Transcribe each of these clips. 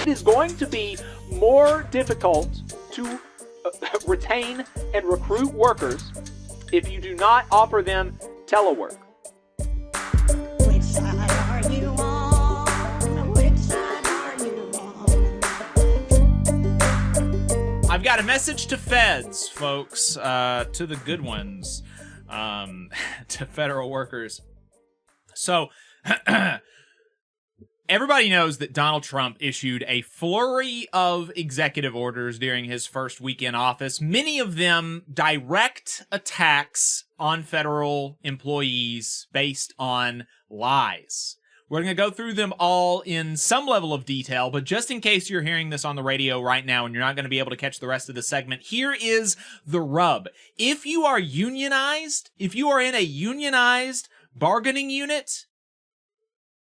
it is going to be more difficult to retain and recruit workers if you do not offer them telework. Which side are you on? Which side are you on? I've got a message to feds, folks, to the good ones, to federal workers. So, everybody knows that Donald Trump issued a flurry of executive orders during his first week in office, many of them direct attacks on federal employees based on lies. We're going to go through them all in some level of detail, but just in case you're hearing this on the radio right now and you're not going to be able to catch the rest of the segment, here is the rub. If you are unionized, if you are in a unionized bargaining unit,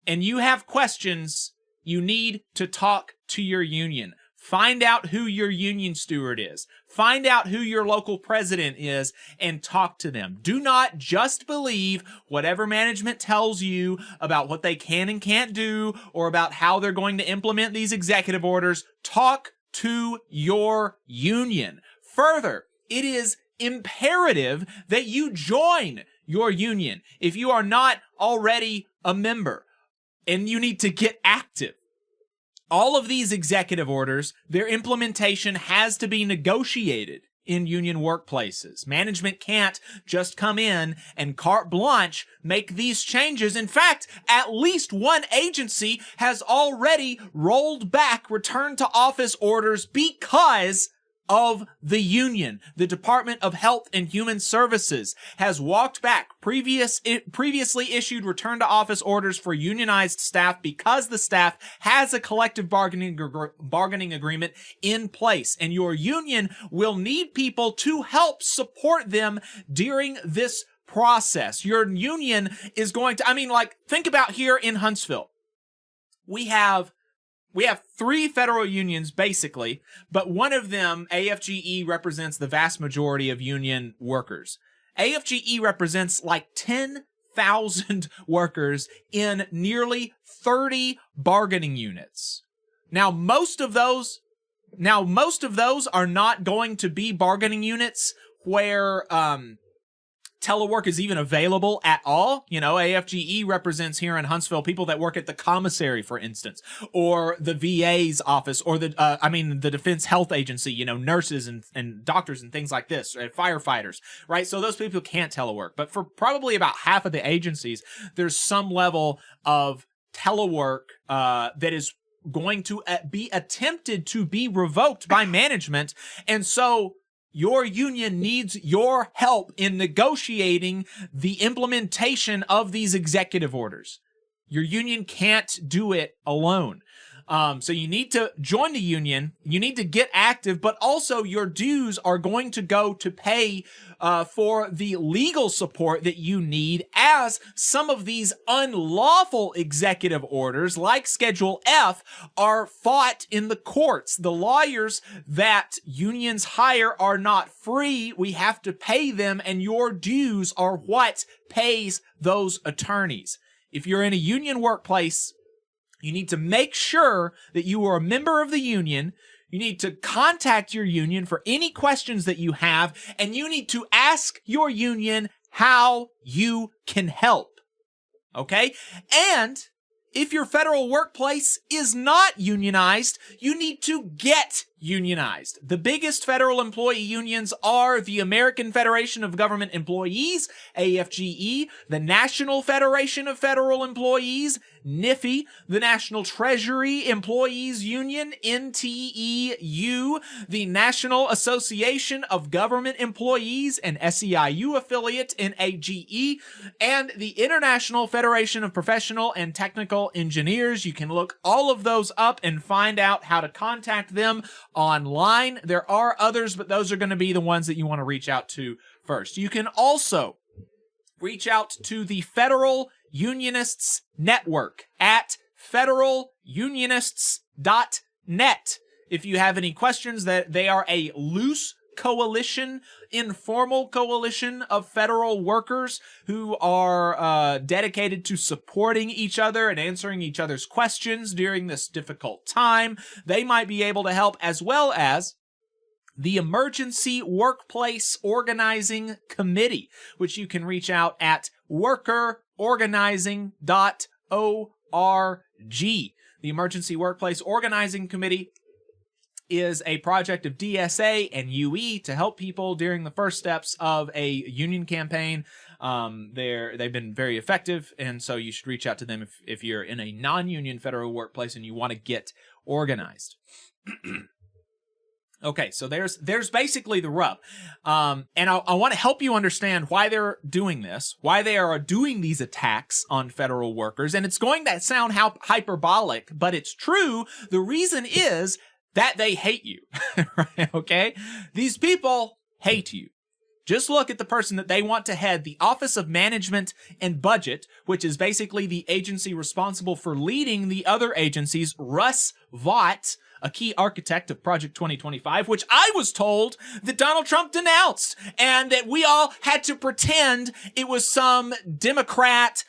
and you have questions, you need to talk to your union. Find out who your union steward is. Find out who your local president is and talk to them. Do not just believe whatever management tells you about what they can and can't do or about how they're going to implement these executive orders. Talk to your union. Further, it is imperative that you join your union if you are not already a member. And you need to get active. All of these executive orders, their implementation has to be negotiated in union workplaces. Management can't just come in and carte blanche make these changes. In fact, at least one agency has already rolled back return to office orders because of the union. The Department of Health and Human Services has walked back previously issued return to office orders for unionized staff because the staff has a collective bargaining agreement in place, and your union will need people to help support them during this process. Your union is going to, think about here in Huntsville. We have 3 federal unions, basically, but one of them, AFGE, represents the vast majority of union workers. AFGE represents like 10,000 workers in nearly 30 bargaining units. Now, most of those are not going to be bargaining units where telework is even available at all. You know, AFGE represents here in Huntsville people that work at the commissary, for instance, or the VA's office, or the Defense Health Agency, you know, nurses and doctors and things like this, right? Firefighters, right? So those people can't telework. But for probably about half of the agencies, there's some level of telework that is going to be attempted to be revoked by management. And so your union needs your help in negotiating the implementation of these executive orders. Your union can't do it alone. So you need to join the union, you need to get active, but also your dues are going to go to pay for the legal support that you need, as some of these unlawful executive orders, like Schedule F, are fought in the courts. The lawyers that unions hire are not free. We have to pay them, and your dues are what pays those attorneys. If you're in a union workplace, you need to make sure that you are a member of the union. You need to contact your union for any questions that you have, and you need to ask your union how you can help. Okay? And if your federal workplace is not unionized, you need to get unionized. The biggest federal employee unions are the American Federation of Government Employees, AFGE, the National Federation of Federal Employees, NIFE, the National Treasury Employees Union, NTEU, the National Association of Government Employees, an SEIU affiliate, NAGE, and the International Federation of Professional and Technical Engineers. You can look all of those up and find out how to contact them online. There are others, but those are going to be the ones that you want to reach out to first. You can also reach out to the Federal Unionists Network at federalunionists.net if you have any questions. That they are a loose coalition, informal coalition of federal workers who are dedicated to supporting each other and answering each other's questions during this difficult time. They might be able to help, as well as the Emergency Workplace Organizing Committee, which you can reach out at workerorganizing.org. The Emergency Workplace Organizing Committee is a project of DSA and UE to help people during the first steps of a union campaign. They've been very effective, and so you should reach out to them if you're in a non-union federal workplace and you want to get organized. Okay, so there's basically the rub. And I want to help you understand why they're doing this, why they are doing these attacks on federal workers. And it's going to sound hyperbolic, but it's true. The reason is that they hate you, right? Okay? These people hate you. Just look at the person that they want to head the Office of Management and Budget, which is basically the agency responsible for leading the other agencies. Russ Vought, a key architect of Project 2025, which I was told that Donald Trump denounced, and that we all had to pretend it was some Democrat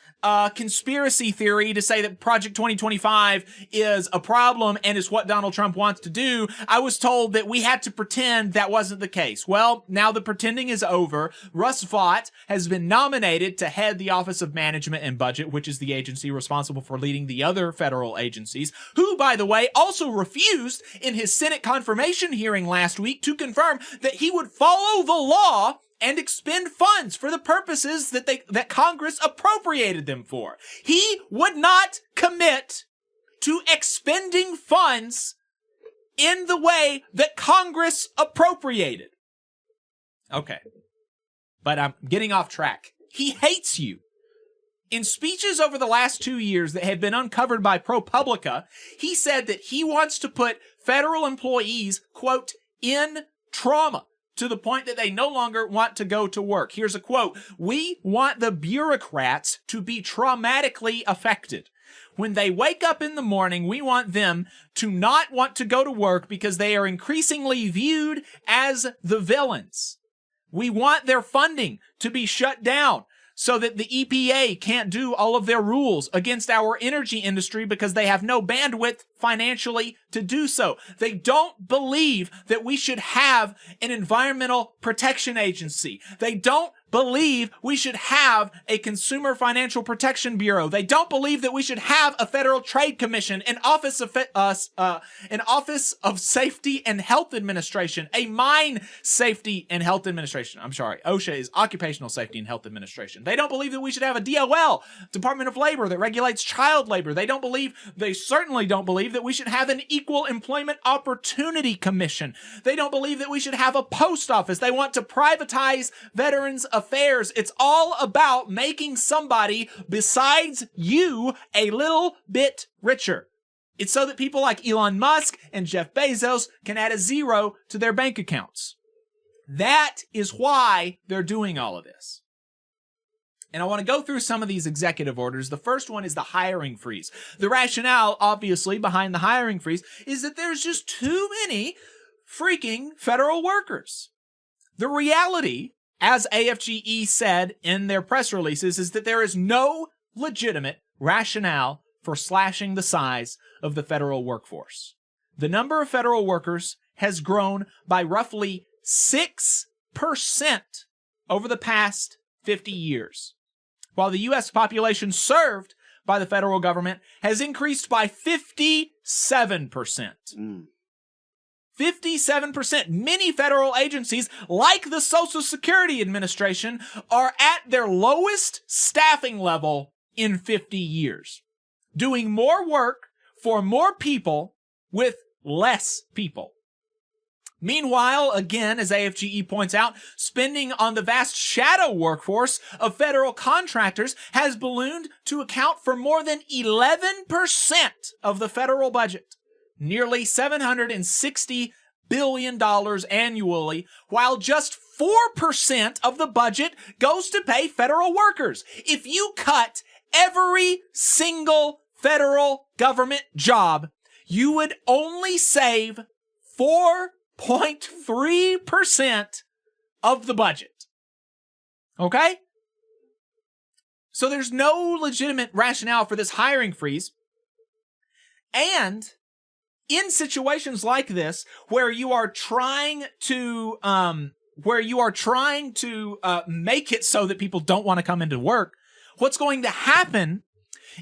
conspiracy theory to say that Project 2025 is a problem and is what Donald Trump wants to do. I was told that we had to pretend that wasn't the case. Well, now the pretending is over. Russ Vought has been nominated to head the Office of Management and Budget, which is the agency responsible for leading the other federal agencies, who, by the way, also refused in his Senate confirmation hearing last week to confirm that he would follow the law and expend funds for the purposes that Congress appropriated them for. He would not commit to expending funds in the way that Congress appropriated. Okay. But I'm getting off track. He hates you. In speeches over the last 2 years that have been uncovered by ProPublica, he said that he wants to put federal employees, quote, in trauma, to the point that they no longer want to go to work. Here's a quote. "We want the bureaucrats to be traumatically affected. When they wake up in the morning, we want them to not want to go to work because they are increasingly viewed as the villains. We want their funding to be shut down so that the EPA can't do all of their rules against our energy industry because they have no bandwidth financially to do so. They don't believe that we should have an environmental protection agency. They don't believe we should have a Consumer Financial Protection Bureau. They don't believe that we should have a Federal Trade Commission, an Office of Safety and Health Administration, a Mine Safety and Health Administration. I'm sorry, OSHA is Occupational Safety and Health Administration. They don't believe that we should have a DOL, Department of Labor, that regulates child labor. They certainly don't believe that we should have an Equal Employment Opportunity Commission. They don't believe that we should have a post office. They want to privatize Veterans Affairs. It's all about making somebody besides you a little bit richer. It's so that people like Elon Musk and Jeff Bezos can add a zero to their bank accounts. That is why they're doing all of this. And I want to go through some of these executive orders. The first one is the hiring freeze. The rationale, obviously, behind the hiring freeze is that there's just too many freaking federal workers. The reality, as AFGE said in their press releases, is that there is no legitimate rationale for slashing the size of the federal workforce. The number of federal workers has grown by roughly 6% over the past 50 years, while the U.S. population served by the federal government has increased by 57%. 57%. Many federal agencies, like the Social Security Administration, are at their lowest staffing level in 50 years, doing more work for more people with less people. Meanwhile, again, as AFGE points out, spending on the vast shadow workforce of federal contractors has ballooned to account for more than 11% of the federal budget, nearly $760 billion annually, while just 4% of the budget goes to pay federal workers. If you cut every single federal government job, you would only save $4 0.3% of the budget. Okay? So there's no legitimate rationale for this hiring freeze. And in situations like this, where you are trying to make it so that people don't want to come into work, what's going to happen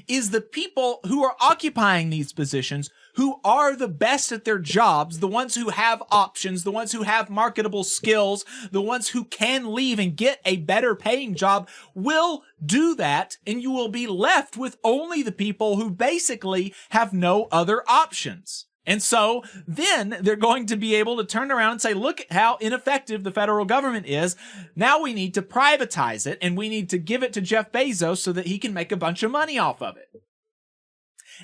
is the people who are occupying these positions, who are the best at their jobs, the ones who have options, the ones who have marketable skills, the ones who can leave and get a better paying job, will do that, and you will be left with only the people who basically have no other options. And so then they're going to be able to turn around and say, look at how ineffective the federal government is. Now we need to privatize it, and we need to give it to Jeff Bezos so that he can make a bunch of money off of it.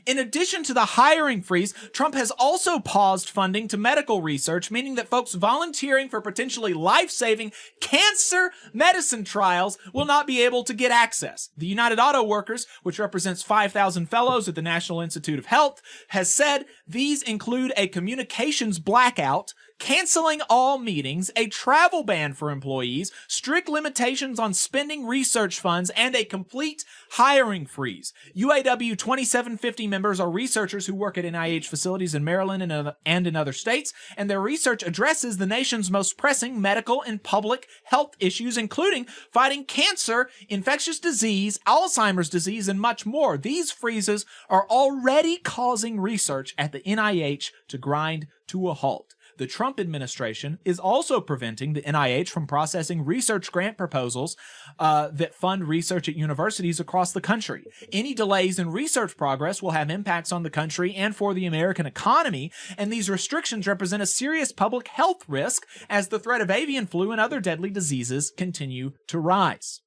In addition to the hiring freeze, Trump has also paused funding to medical research, meaning that folks volunteering for potentially life-saving cancer medicine trials will not be able to get access. The United Auto Workers, which represents 5,000 fellows at the National Institute of Health, has said these include a communications blackout, canceling all meetings, a travel ban for employees, strict limitations on spending research funds, and a complete hiring freeze. UAW 2750 members are researchers who work at NIH facilities in Maryland and in other states, and their research addresses the nation's most pressing medical and public health issues, including fighting cancer, infectious disease, Alzheimer's disease, and much more. These freezes are already causing research at the NIH to grind to a halt. The Trump administration is also preventing the NIH from processing research grant proposals that fund research at universities across the country. Any delays in research progress will have impacts on the country and for the American economy, and these restrictions represent a serious public health risk as the threat of avian flu and other deadly diseases continue to rise.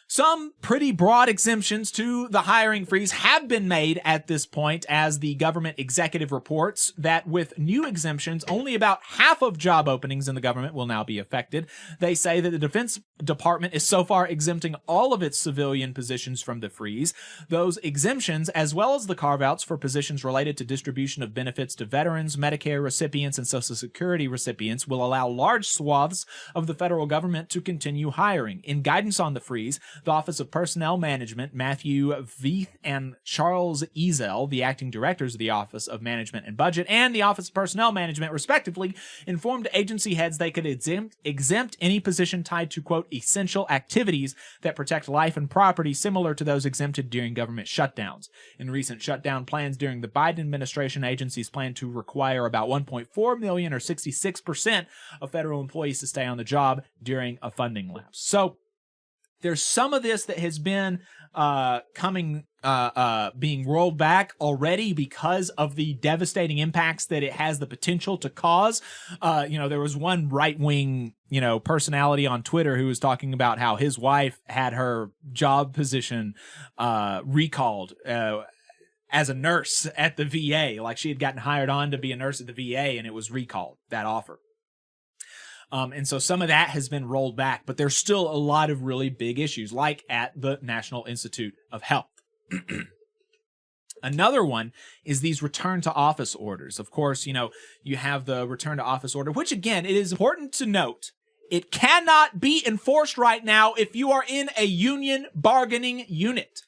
Some pretty broad exemptions to the hiring freeze have been made at this point, as the government executive reports that with new exemptions, only about half of job openings in the government will now be affected. They say that the Defense Department is so far exempting all of its civilian positions from the freeze. Those exemptions, as well as the carve-outs for positions related to distribution of benefits to veterans, Medicare recipients, and Social Security recipients, will allow large swaths of the federal government to continue hiring. In guidance on the freeze, the Office of Personnel Management, Matthew Veith and Charles Ezel, the acting directors of the Office of Management and Budget and the Office of Personnel Management, respectively, informed agency heads they could exempt any position tied to, quote, essential activities that protect life and property, similar to those exempted during government shutdowns. In recent shutdown plans during the Biden administration, agencies plan to require about 1.4 million or 66% of federal employees to stay on the job during a funding lapse. So there's some of this that has been being rolled back already because of the devastating impacts that it has the potential to cause. There was one right-wing, personality on Twitter who was talking about how his wife had her job position recalled as a nurse at the VA. Like, she had gotten hired on to be a nurse at the VA, and it was recalled, that offer. And so some of that has been rolled back, but there's still a lot of really big issues, like at the National Institute of Health. Another one is these return to office orders. Of course, you have the return to office order, which, again, it is important to note, it cannot be enforced right now if you are in a union bargaining unit.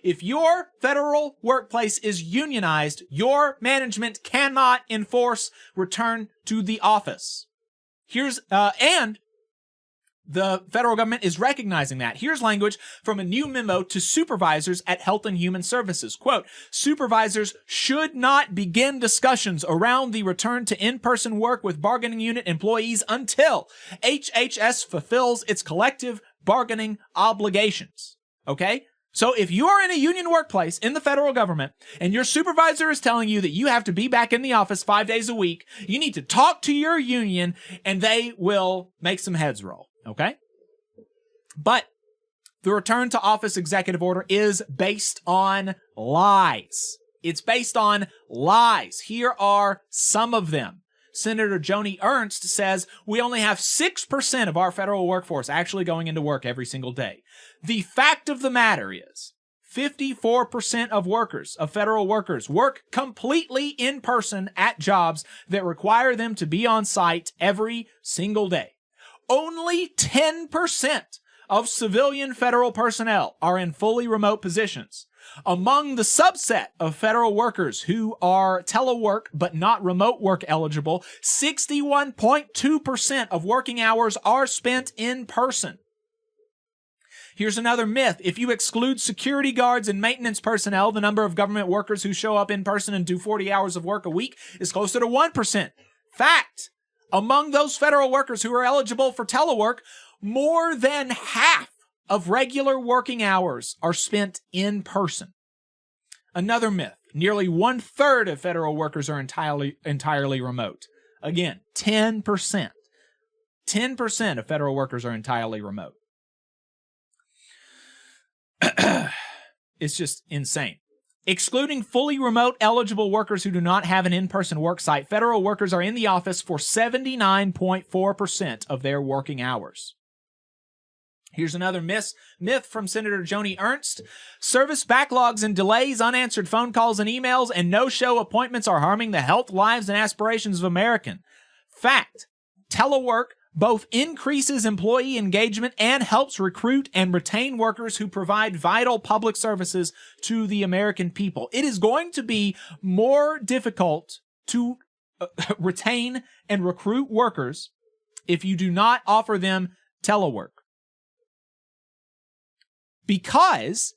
If your federal workplace is unionized, your management cannot enforce return to the office. And the federal government is recognizing that. Here's language from a new memo to supervisors at Health and Human Services. Quote, supervisors should not begin discussions around the return to in-person work with bargaining unit employees until HHS fulfills its collective bargaining obligations. Okay? So if you are in a union workplace in the federal government and your supervisor is telling you that you have to be back in the office 5 days a week, you need to talk to your union and they will make some heads roll, okay? But the return to office executive order is based on lies. It's based on lies. Here are some of them. Senator Joni Ernst says we only have 6% of our federal workforce actually going into work every single day. The fact of the matter is 54% of federal workers work completely in person at jobs that require them to be on site every single day. Only 10% of civilian federal personnel are in fully remote positions. Among the subset of federal workers who are telework but not remote work eligible, 61.2% of working hours are spent in person. Here's another myth. If you exclude security guards and maintenance personnel, the number of government workers who show up in person and do 40 hours of work a week is closer to 1%. Fact. Among those federal workers who are eligible for telework, more than half of regular working hours are spent in person. Another myth. Nearly 1/3 of federal workers are entirely remote. Again, 10%. 10% of federal workers are entirely remote. It's just insane. Excluding fully remote eligible workers who do not have an in-person work site, federal workers are in the office for 79.4% of their working hours. Here's another myth from Senator Joni Ernst. Service backlogs and delays, unanswered phone calls and emails, and no-show appointments are harming the health, lives, and aspirations of Americans. Fact. Telework both increases employee engagement and helps recruit and retain workers who provide vital public services to the American people. It is going to be more difficult to retain and recruit workers if you do not offer them telework. Because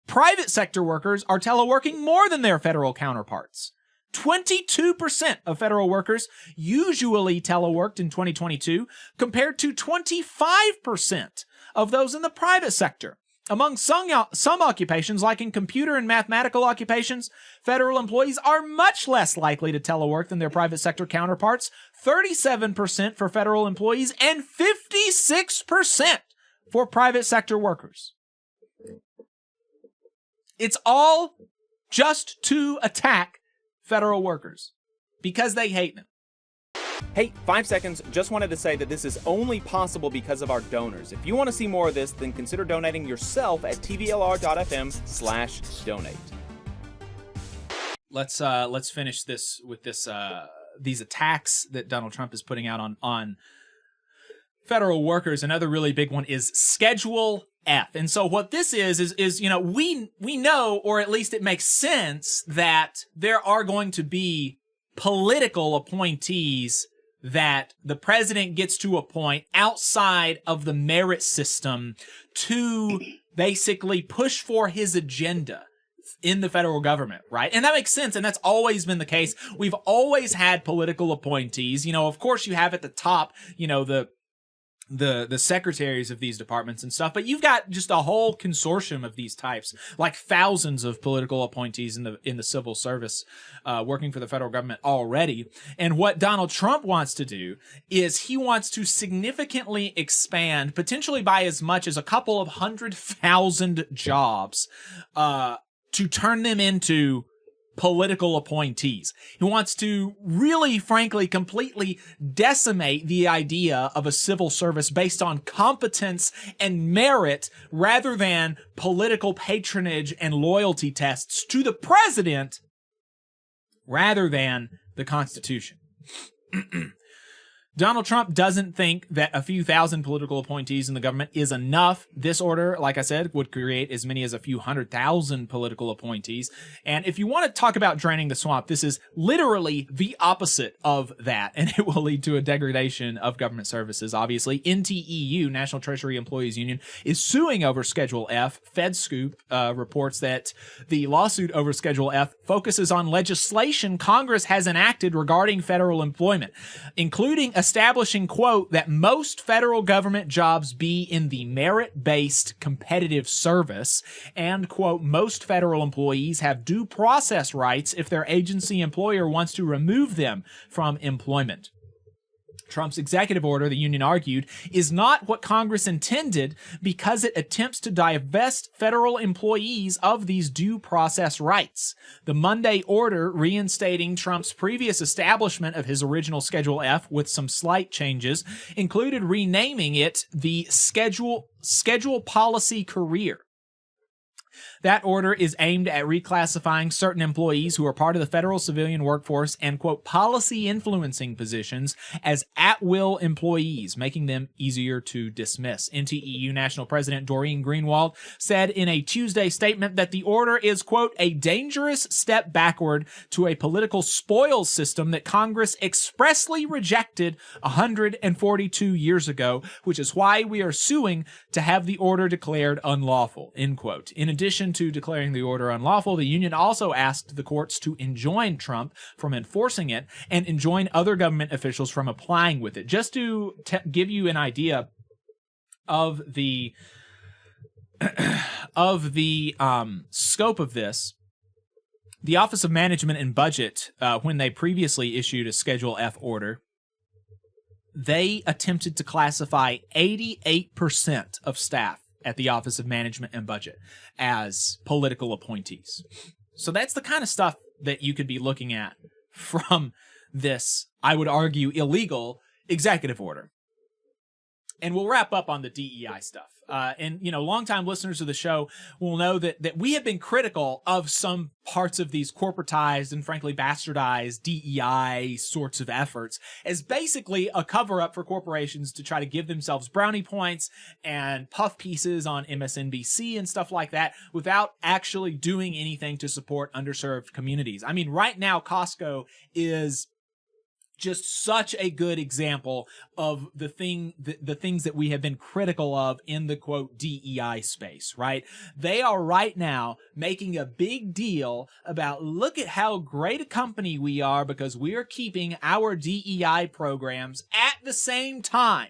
private sector workers are teleworking more than their federal counterparts. 22% of federal workers usually teleworked in 2022, compared to 25% of those in the private sector. Among some occupations, like in computer and mathematical occupations, federal employees are much less likely to telework than their private sector counterparts, 37% for federal employees and 56% for private sector workers. It's all just to attack federal workers because they hate them. Hey, 5 seconds, just wanted to say that this is only possible because of our donors. If you want to see more of this, then consider donating yourself at tvlr.fm/donate. Let's finish this with these attacks that Donald Trump is putting out on federal workers. Another really big one is Schedule F. And so what this is we know, or at least it makes sense, that there are going to be political appointees that the president gets to appoint outside of the merit system to basically push for his agenda in the federal government, right? And that makes sense, and that's always been the case. We've always had political appointees. Of course you have at the top, the secretaries of these departments and stuff, but you've got just a whole consortium of these types, like thousands of political appointees in the civil service working for the federal government already. And what Donald Trump wants to do is he wants to significantly expand, potentially by as much as a couple of 100,000 jobs, to turn them into political appointees. He wants to really, frankly, completely decimate the idea of a civil service based on competence and merit rather than political patronage and loyalty tests to the president rather than the Constitution. Donald Trump doesn't think that a few thousand political appointees in the government is enough. This order, like I said, would create as many as a few 100,000 political appointees. And if you want to talk about draining the swamp, this is literally the opposite of that. And it will lead to a degradation of government services. Obviously, NTEU, National Treasury Employees Union, is suing over Schedule F. FedScoop reports that the lawsuit over Schedule F focuses on legislation Congress has enacted regarding federal employment, including establishing, quote, that most federal government jobs be in the merit-based competitive service, and, quote, most federal employees have due process rights if their agency employer wants to remove them from employment. Trump's executive order, the union argued, is not what Congress intended because it attempts to divest federal employees of these due process rights. The Monday order reinstating Trump's previous establishment of his original Schedule F with some slight changes included renaming it the Schedule Policy Career. That order is aimed at reclassifying certain employees who are part of the federal civilian workforce and, quote, policy influencing positions as at-will employees, making them easier to dismiss. NTEU National President Doreen Greenwald said in a Tuesday statement that the order is, quote, a dangerous step backward to a political spoils system that Congress expressly rejected 142 years ago, which is why we are suing to have the order declared unlawful, end quote. In addition to declaring the order unlawful, the union also asked the courts to enjoin Trump from enforcing it and enjoin other government officials from applying with it. Just to give you an idea of the scope of this, the Office of Management and Budget, when they previously issued a Schedule F order, they attempted to classify 88% of staff at the Office of Management and Budget as political appointees. So that's the kind of stuff that you could be looking at from this, I would argue, illegal executive order. And we'll wrap up on the DEI stuff. And, you know, longtime listeners of the show will know that we have been critical of some parts of these corporatized and frankly bastardized DEI sorts of efforts as basically a cover-up for corporations to try to give themselves brownie points and puff pieces on MSNBC and stuff like that without actually doing anything to support underserved communities. I mean, right now, Costco is just such a good example of the things that we have been critical of in the, quote, DEI space, right? They are right now making a big deal about, look at how great a company we are because we are keeping our DEI programs at the same time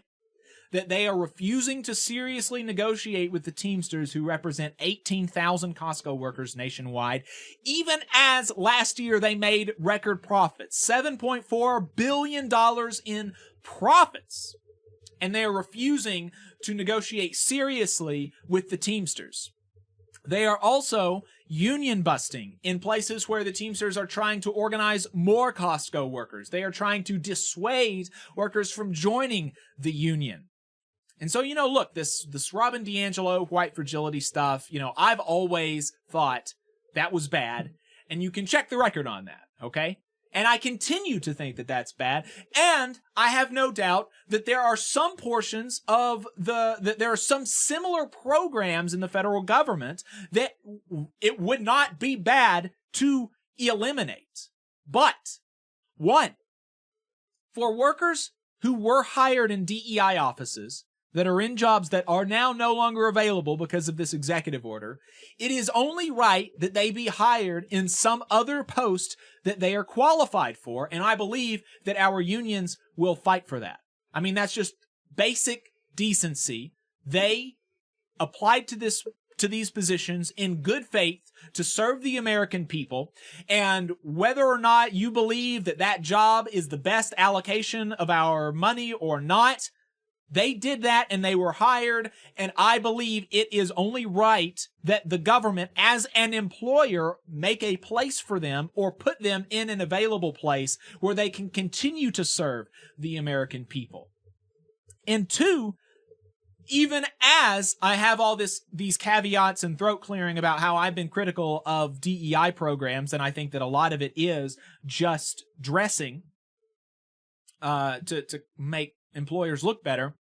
that they are refusing to seriously negotiate with the Teamsters, who represent 18,000 Costco workers nationwide, even as last year they made record profits, $7.4 billion in profits. And they are refusing to negotiate seriously with the Teamsters. They are also union busting in places where the Teamsters are trying to organize more Costco workers. They are trying to dissuade workers from joining the union. And so, you know, look, this Robin DiAngelo white fragility stuff, you know, I've always thought that was bad, and you can check the record on that, okay? And I continue to think that that's bad, and I have no doubt that there are some portions of that there are some similar programs in the federal government that it would not be bad to eliminate. But, one, for workers who were hired in DEI offices that are in jobs that are now no longer available because of this executive order, it is only right that they be hired in some other post that they are qualified for, and I believe that our unions will fight for that. I mean, that's just basic decency. They applied to these positions in good faith to serve the American people, and whether or not you believe that that job is the best allocation of our money or not, they did that and they were hired, and I believe it is only right that the government as an employer make a place for them or put them in an available place where they can continue to serve the American people. And two, even as I have all these caveats and throat clearing about how I've been critical of DEI programs, and I think that a lot of it is just dressing to make employers look better,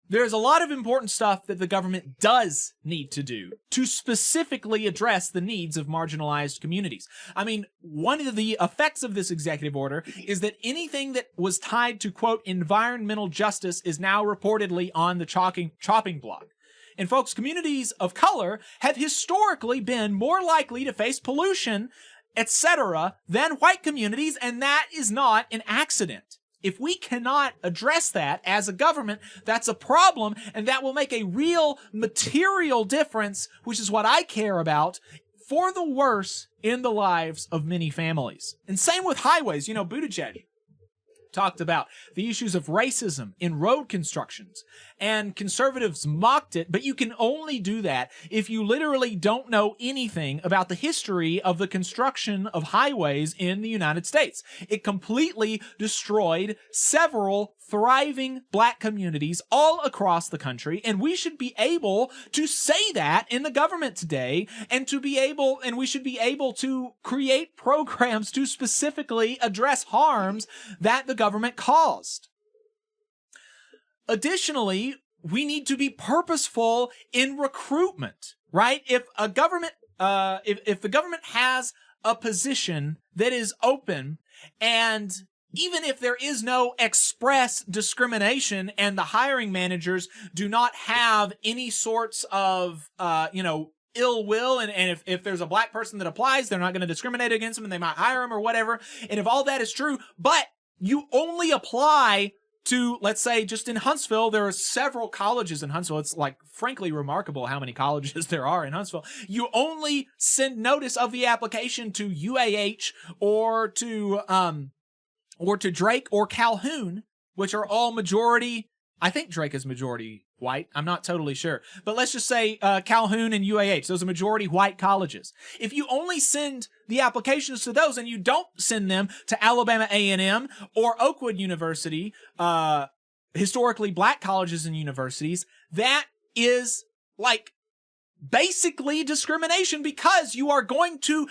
there's a lot of important stuff that the government does need to do to specifically address the needs of marginalized communities. I mean, one of the effects of this executive order is that anything that was tied to, quote, environmental justice is now reportedly on the chopping block. And folks, communities of color have historically been more likely to face pollution, etc., than white communities, and that is not an accident. If we cannot address that as a government, that's a problem, and that will make a real material difference, which is what I care about, for the worse in the lives of many families. And same with highways. You know, Buttigieg talked about the issues of racism in road constructions, and conservatives mocked it, but you can only do that if you literally don't know anything about the history of the construction of highways in the United States. It completely destroyed several thriving black communities all across the country, and we should be able to say that in the government today, and we should be able to create programs to specifically address harms that the government caused. Additionally, we need to be purposeful in recruitment, right? If a government, if the government has a position that is open, and even if there is no express discrimination and the hiring managers do not have any sorts of, ill will, and if there's a black person that applies, they're not going to discriminate against them and they might hire them or whatever. And if all that is true, but you only apply to, let's say, just in Huntsville, there are several colleges in Huntsville. It's like, frankly, remarkable how many colleges there are in Huntsville. You only send notice of the application to UAH or to Drake or Calhoun, which are all majority. I think Drake is majority white. I'm not totally sure. But let's just say Calhoun and UAH. Those are majority white colleges. If you only send the applications to those and you don't send them to Alabama A&M or Oakwood University, historically black colleges and universities, that is like basically discrimination, because you are going to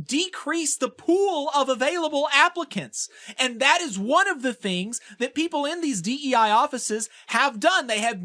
decrease the pool of available applicants. And that is one of the things that people in these DEI offices have done. They have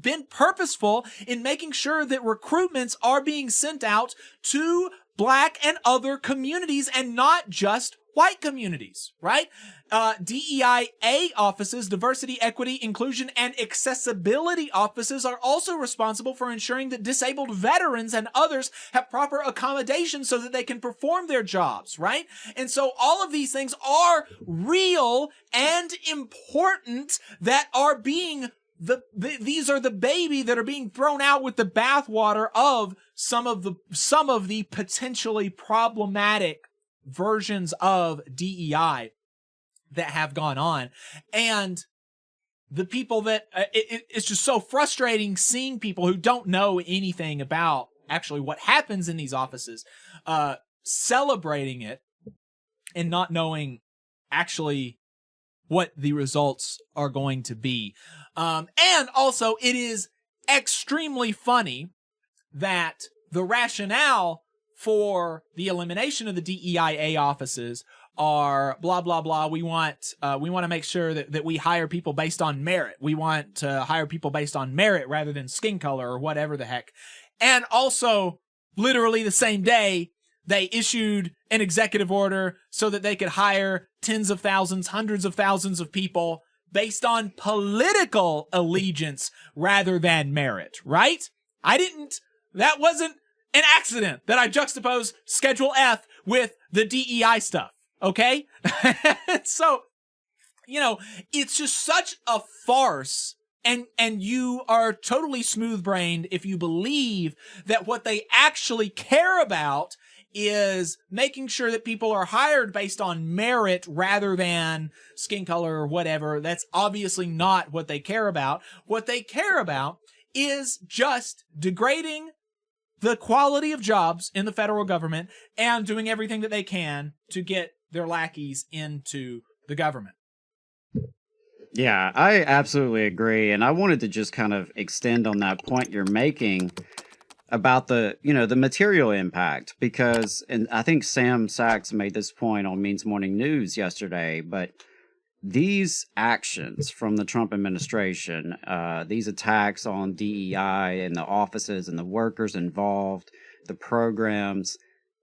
been purposeful in making sure that recruitments are being sent out to black and other communities and not just white communities, right? DEIA offices, diversity, equity, inclusion, and accessibility offices, are also responsible for ensuring that disabled veterans and others have proper accommodations so that they can perform their jobs, right? And so all of these things are real and important that are being these are the baby that are being thrown out with the bathwater of some of the potentially problematic versions of DEI that have gone on. And the people that it's just so frustrating seeing people who don't know anything about actually what happens in these offices celebrating it and not knowing actually what the results are going to be. And also, it is extremely funny that the rationale for the elimination of the DEIA offices are blah, blah, blah. We want to make sure that we hire people based on merit. We want to hire people based on merit rather than skin color or whatever the heck. And also, literally the same day, they issued an executive order so that they could hire tens of thousands, hundreds of thousands of people based on political allegiance rather than merit, right? That wasn't an accident that I juxtaposed Schedule F with the DEI stuff, okay? So, it's just such a farce, and you are totally smooth-brained if you believe that what they actually care about is making sure that people are hired based on merit rather than skin color or whatever. That's obviously not what they care about. What they care about is just degrading the quality of jobs in the federal government and doing everything that they can to get their lackeys into the government. Yeah, I absolutely agree. And I wanted to just kind of extend on that point you're making about the material impact, because, and I think Sam Sachs made this point on Means Morning News yesterday, but these actions from the Trump administration, these attacks on DEI and the offices and the workers involved, the programs,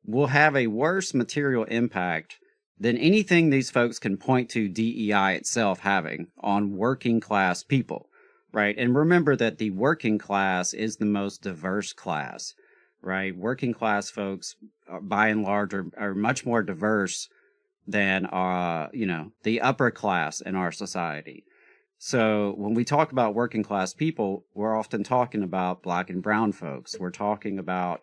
will have a worse material impact than anything these folks can point to DEI itself having on working class people, right? And remember that the working class is the most diverse class, right? Working class folks, by and large, are much more diverse than the upper class in our society. So when we talk about working class people, we're often talking about black and brown folks. We're talking about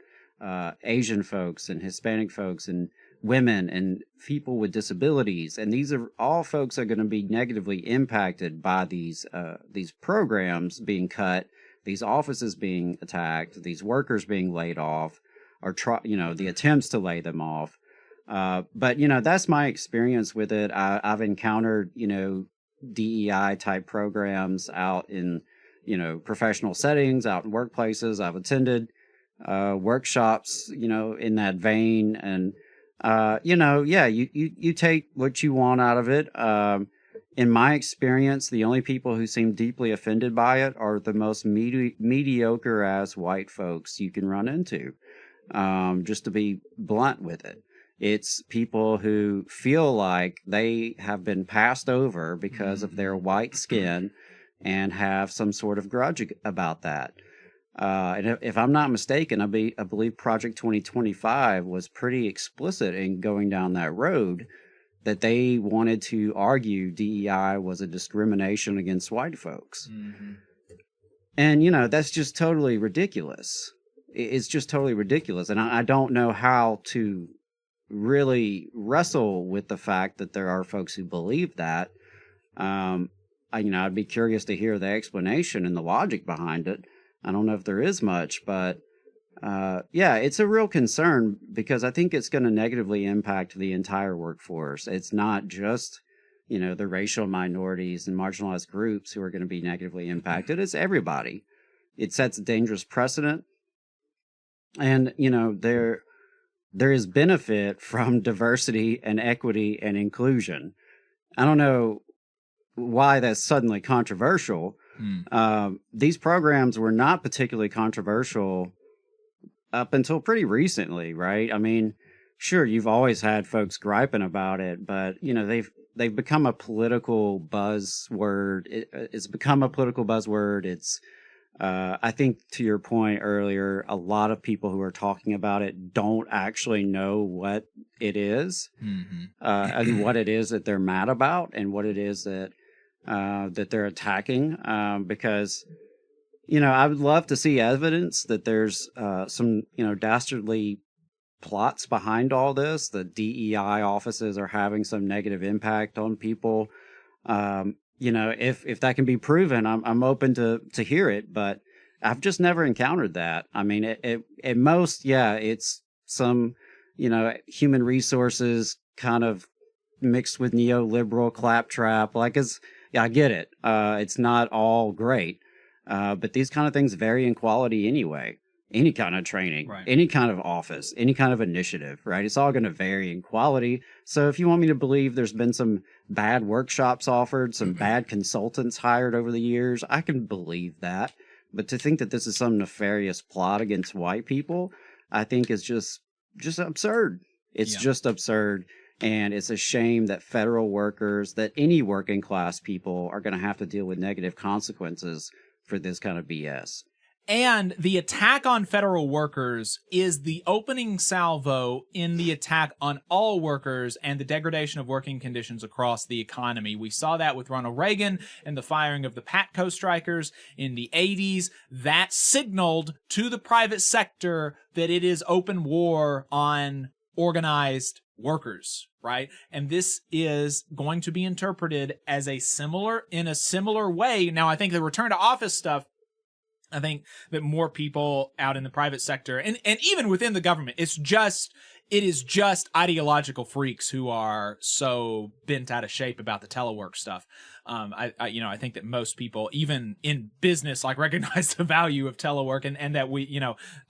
Asian folks and Hispanic folks and women and people with disabilities, and these are all folks that are going to be negatively impacted by these programs being cut, these offices being attacked, these workers being laid off, or the attempts to lay them off. But that's my experience with it. I've encountered DEI type programs out in professional settings, out in workplaces. I've attended workshops in that vein, and you take what you want out of it. In my experience, the only people who seem deeply offended by it are the most mediocre ass white folks you can run into. Just to be blunt with it, it's people who feel like they have been passed over because of their white skin and have some sort of grudge about that. And if I'm not mistaken, I believe Project 2025 was pretty explicit in going down that road, that they wanted to argue DEI was a discrimination against white folks. Mm-hmm. And, that's just totally ridiculous. It's just totally ridiculous. And I don't know how to really wrestle with the fact that there are folks who believe that. I'd be curious to hear the explanation and the logic behind it. I don't know if there is much, but it's a real concern, because I think it's going to negatively impact the entire workforce. It's not just, the racial minorities and marginalized groups who are going to be negatively impacted. It's everybody. It sets a dangerous precedent. And, there is benefit from diversity and equity and inclusion. I don't know why that's suddenly controversial. These programs were not particularly controversial up until pretty recently, right? I mean, sure, you've always had folks griping about it, but they've become a political buzzword. It's become a political buzzword. It's I think, to your point earlier, a lot of people who are talking about it don't actually know what it is, and what it is that they're mad about, and what it is that they're attacking. Because, I would love to see evidence that there's some, dastardly plots behind all this, that DEI offices are having some negative impact on people. If that can be proven, I'm open to hear it, but I've just never encountered that. I mean, at most, it's some, human resources kind of mixed with neoliberal claptrap. I get it. It's not all great. But these kind of things vary in quality anyway. Any kind of training, right, any kind of office, any kind of initiative, right? It's all going to vary in quality. So if you want me to believe there's been some bad workshops offered, some bad consultants hired over the years, I can believe that. But to think that this is some nefarious plot against white people, I think is just absurd. It's just absurd. And it's a shame that federal workers, that any working class people are going to have to deal with negative consequences for this kind of BS. And the attack on federal workers is the opening salvo in the attack on all workers and the degradation of working conditions across the economy. We saw that with Ronald Reagan and the firing of the PATCO strikers in the 80s. That signaled to the private sector that it is open war on organized workers, right? And this is going to be interpreted as in a similar way. Now, I think the return to office stuff, I think that more people out in the private sector and even within the government, it is just ideological freaks who are so bent out of shape about the telework stuff. I think that most people, even in business, recognize the value of telework and that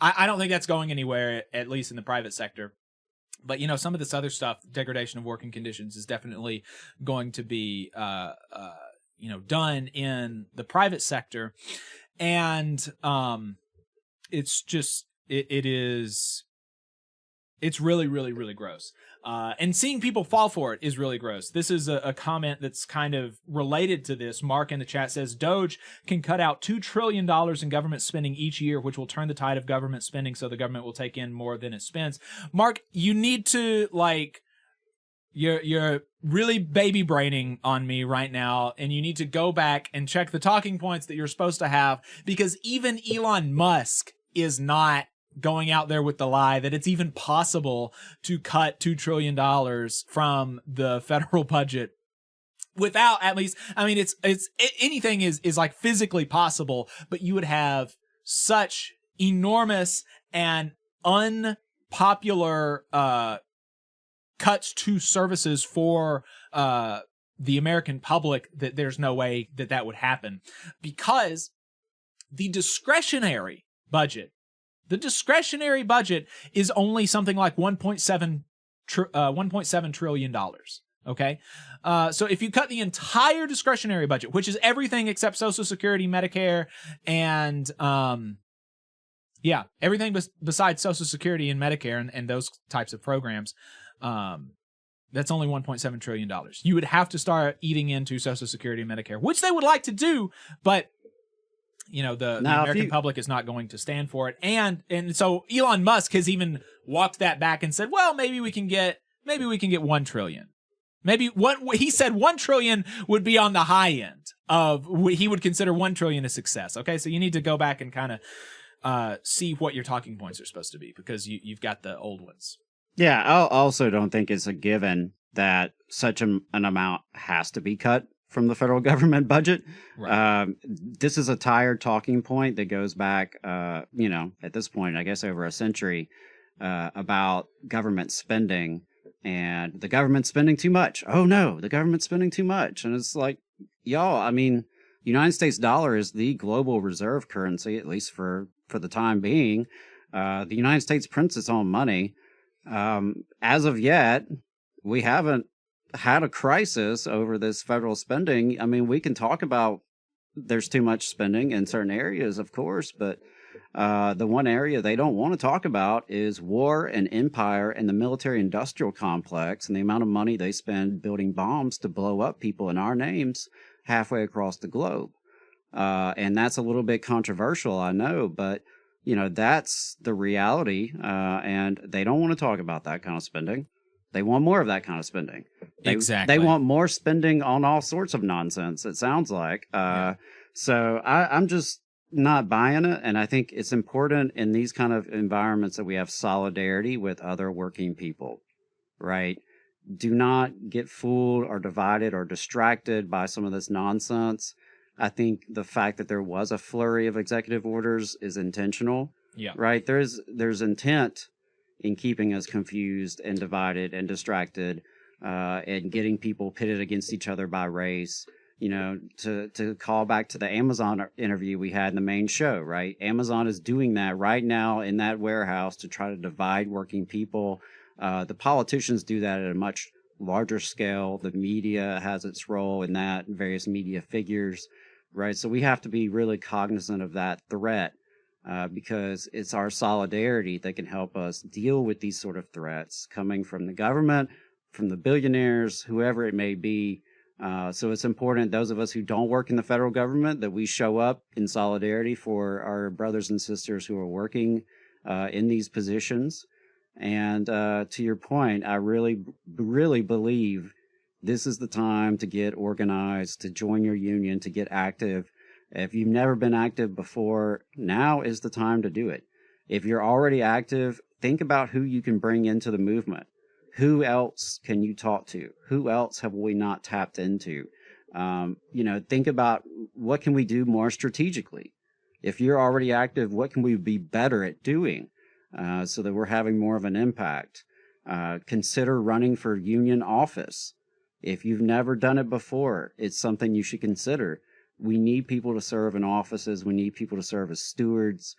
I don't think that's going anywhere, at least in the private sector. But, some of this other stuff, degradation of working conditions, is definitely going to be, done in the private sector. And it's really, really, really gross. And seeing people fall for it is really gross. This is a comment that's kind of related to this. Mark in the chat says, Doge can cut out $2 trillion in government spending each year, which will turn the tide of government spending so the government will take in more than it spends. Mark, you need to, you're really baby braining on me right now, and you need to go back and check the talking points that you're supposed to have, because even Elon Musk is not going out there with the lie that it's even possible to cut $2 trillion from the federal budget without at least, I mean, anything is like physically possible, but you would have such enormous and unpopular cuts to services for the American public that there's no way that would happen, because the discretionary budget is only something like $1.7 trillion. Okay. So if you cut the entire discretionary budget, which is everything except Social Security, Medicare, and, everything besides Social Security and Medicare and those types of programs, that's only $1.7 trillion. You would have to start eating into Social Security and Medicare, which they would like to do, but the American public is not going to stand for it. And so Elon Musk has even walked that back and said, well, maybe we can get 1 trillion. Maybe he said 1 trillion would be on the high end of he would consider 1 trillion a success. Okay. So you need to go back and kind of see what your talking points are supposed to be, because you've got the old ones. Yeah. I also don't think it's a given that such an amount has to be cut from the federal government budget. Right. This is a tired talking point that goes back, at this point, I guess over a century, about government spending and the government spending too much. Oh no, the government's spending too much. And it's like, y'all, I mean, United States dollar is the global reserve currency, at least for the time being. The United States prints its own money. As of yet, we haven't had a crisis over this federal spending. I mean, we can talk about there's too much spending in certain areas, of course, but the one area they don't want to talk about is war and empire and the military-industrial complex and the amount of money they spend building bombs to blow up people in our names halfway across the globe. And that's a little bit controversial, I know, but that's the reality, and they don't want to talk about that kind of spending. They want more of that kind of spending. They want more spending on all sorts of nonsense, it sounds like. So I'm just not buying it, and I think it's important in these kind of environments that we have solidarity with other working people, right? Do not get fooled or divided or distracted by some of this nonsense. I think the fact that there was a flurry of executive orders is intentional, right? There's intent in keeping us confused and divided and distracted, and getting people pitted against each other by race. To call back to the Amazon interview we had in the main show, right? Amazon is doing that right now in that warehouse to try to divide working people. The politicians do that at a much larger scale. The media has its role in that, various media figures, right? So we have to be really cognizant of that threat, because it's our solidarity that can help us deal with these sort of threats coming from the government, from the billionaires, whoever it may be. So it's important, those of us who don't work in the federal government, that we show up in solidarity for our brothers and sisters who are working in these positions. And to your point, I really, really believe this is the time to get organized, to join your union, to get active. If you've never been active before, now is the time to do it. If you're already active, think about who you can bring into the movement. Who else can you talk to? Who else have we not tapped into? Think about what can we do more strategically? If you're already active, what can we be better at doing so that we're having more of an impact? Consider running for union office. If you've never done it before, it's something you should consider. We need people to serve in offices. We need people to serve as stewards.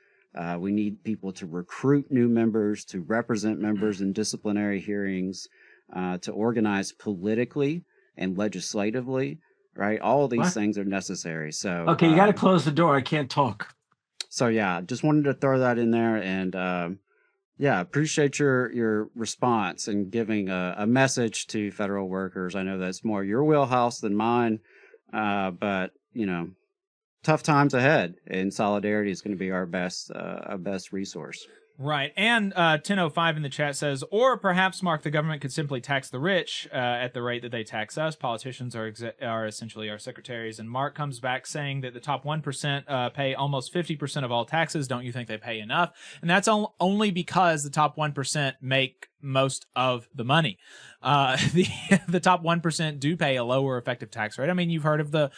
We need people to recruit new members, to represent members in disciplinary hearings, to organize politically and legislatively, right? All of these things are necessary. So okay, you got to close the door. I can't talk. So yeah, just wanted to throw that in there, and appreciate your response and giving a message to federal workers. I know that's more your wheelhouse than mine, but tough times ahead, and solidarity is going to be our best resource. Right. And 1005 in the chat says, or perhaps, Mark, the government could simply tax the rich at the rate that they tax us. Politicians are essentially our secretaries. And Mark comes back saying that the top 1% pay almost 50% of all taxes. Don't you think they pay enough? And that's only because the top 1% make most of the money. The top 1% do pay a lower effective tax rate. I mean, you've heard of the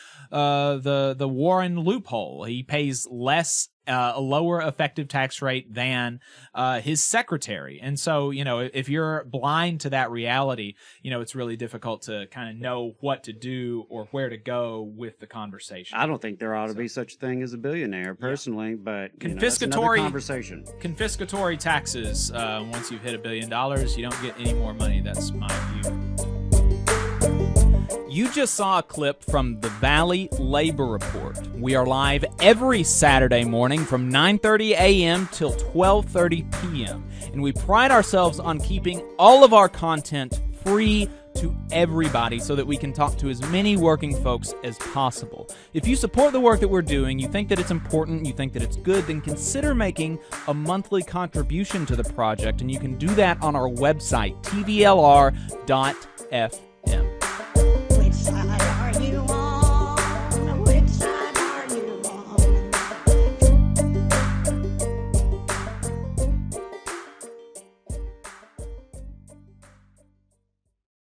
Warren loophole. He pays less, a lower effective tax rate than his secretary. And so, if you're blind to that reality, it's really difficult to kind of know what to do or where to go with the conversation. I don't think there ought to be such a thing as a billionaire, personally, but that's another Confiscatory conversation. Confiscatory taxes. Once you've hit $1 billion, you don't get any more money. That's my view. You just saw a clip from the Valley Labor Report. We are live every Saturday morning from 9:30 a.m. till 12:30 p.m. And we pride ourselves on keeping all of our content free to everybody so that we can talk to as many working folks as possible. If you support the work that we're doing, you think that it's important, you think that it's good, then consider making a monthly contribution to the project, and you can do that on our website, tvlr.fm.